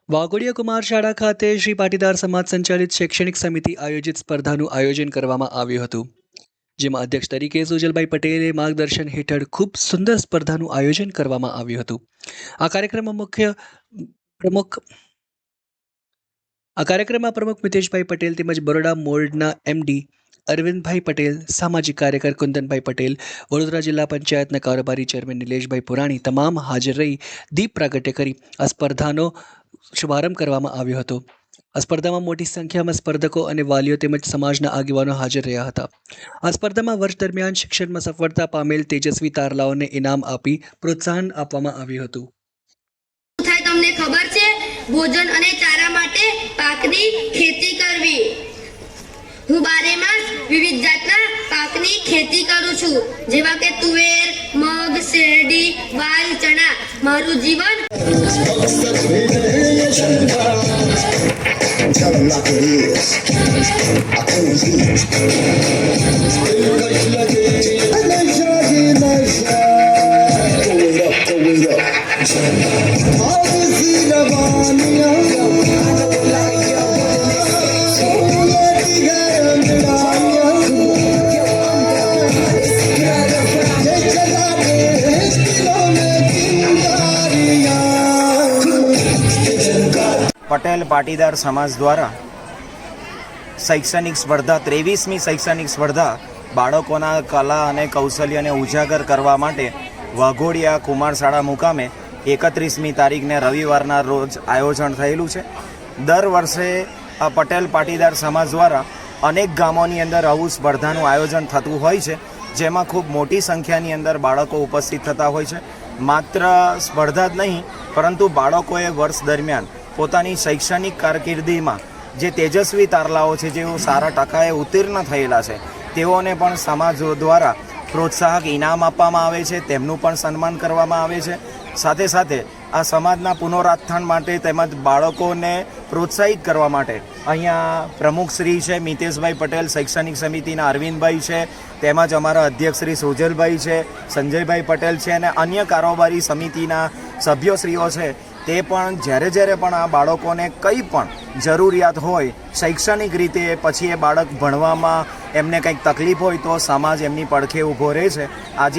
વાઘોડિયા કુમાર શાળા ખાતે શ્રી પાટીદાર સમાજ સંચાલિત શૈક્ષણિક સમિતિ આયોજિત સ્પર્ધાનું આયોજન કરવામાં આવ્યું હતું, જેમાં અધ્યક્ષ તરીકે સુજલભાઈ પટેલે માર્ગદર્શન હેઠળ ખૂબ સુંદર સ્પર્ધાનું આયોજન કરવામાં આવ્યું હતું. આ કાર્યક્રમમાં પ્રમુખ મિતેશભાઈ પટેલ તેમજ બરોડા મોલ્ડના એમડી અરવિંદભાઈ પટેલ, સામાજિક કાર્યકર કુંદનભાઈ પટેલ, વડોદરા જિલ્લા પંચાયતના કારોબારી ચેરમેન નિલેશભાઈ પુરાણી તમામ હાજર રહી દીપ પ્રાગટ્ય કરી આ સ્પર્ધાનો શુભારંભ કરવામાં આવ્યો હતો. આ સ્પર્ધામાં મોટી સંખ્યામાં સ્પર્ધકો અને વાલીઓ તેમજ સમાજના આગેવાનો હાજર રહ્યા હતા. આ સ્પર્ધામાં વર્ષ દરમિયાન શિક્ષણમાં સફળતા પામેલ તેજસ્વી તારલાઓને ઇનામ આપી પ્રોત્સાહન આપવામાં આવ્યું હતું. તમને ખબર છે, ભોજન અને ચારા માટે પાકની ખેતી કરવી. હું 12 માસ વિવિધ જાતના પાકની ખેતી કરું છું, જેવા કે તુવેર, મગ, શેરડી, વાલ, ચણા. મારું જીવન પટેલ પાટીદાર સમાજ દ્વારા શૈક્ષણિક સ્પર્ધા 23મી શૈક્ષણિક સ્પર્ધા બાળકોના કલા અને કૌશલ્યને ઉજાગર કરવા માટે વાઘોડિયા કુમાર શાળા મુકામે 31મી તારીખને રવિવારના રોજ આયોજન થયેલું છે. દર વર્ષે આ પટેલ પાટીદાર સમાજ દ્વારા અનેક ગામોની અંદર આવું સ્પર્ધાનું આયોજન થતું હોય છે, જેમાં ખૂબ મોટી સંખ્યાની અંદર બાળકો ઉપસ્થિત થતા હોય છે. માત્ર સ્પર્ધા જ નહીં, પરંતુ બાળકોએ વર્ષ દરમિયાન પોતાની શૈક્ષણિક કારકિર્દીમાં જે તેજસ્વી તારલાઓ છે, જેઓ સારા ટકાએ ઉત્તીર્ણ થયેલા છે, તેઓને પણ સમાજ દ્વારા પ્રોત્સાહક ઇનામ આપવામાં આવે છે, તેમનું પણ સન્માન કરવામાં આવે છે. સાથે સાથે આ સમાજના પુનરુત્થાન માટે તેમજ બાળકોને પ્રોત્સાહિત કરવા માટે અહીંયા પ્રમુખ શ્રી છે મિતેશભાઈ પટેલ, શૈક્ષણિક સમિતિના અરવિંદભાઈ છે, તેમજ અમારા અધ્યક્ષ શ્રી સુજલભાઈ છે, સંજયભાઈ પટેલ છે, અને અન્ય કારોબારી સમિતિના સભ્યશ્રીઓ છે. તે પણ જ્યારે પણ આ બાળકોને કંઈ પણ જરૂરિયાત હોય શૈક્ષણિક રીતે, પછી એ બાળક ભણવામાં એમને કંઈક તકલીફ હોય તો સમાજ એમની પડખે ઊભો રહે છે. આજે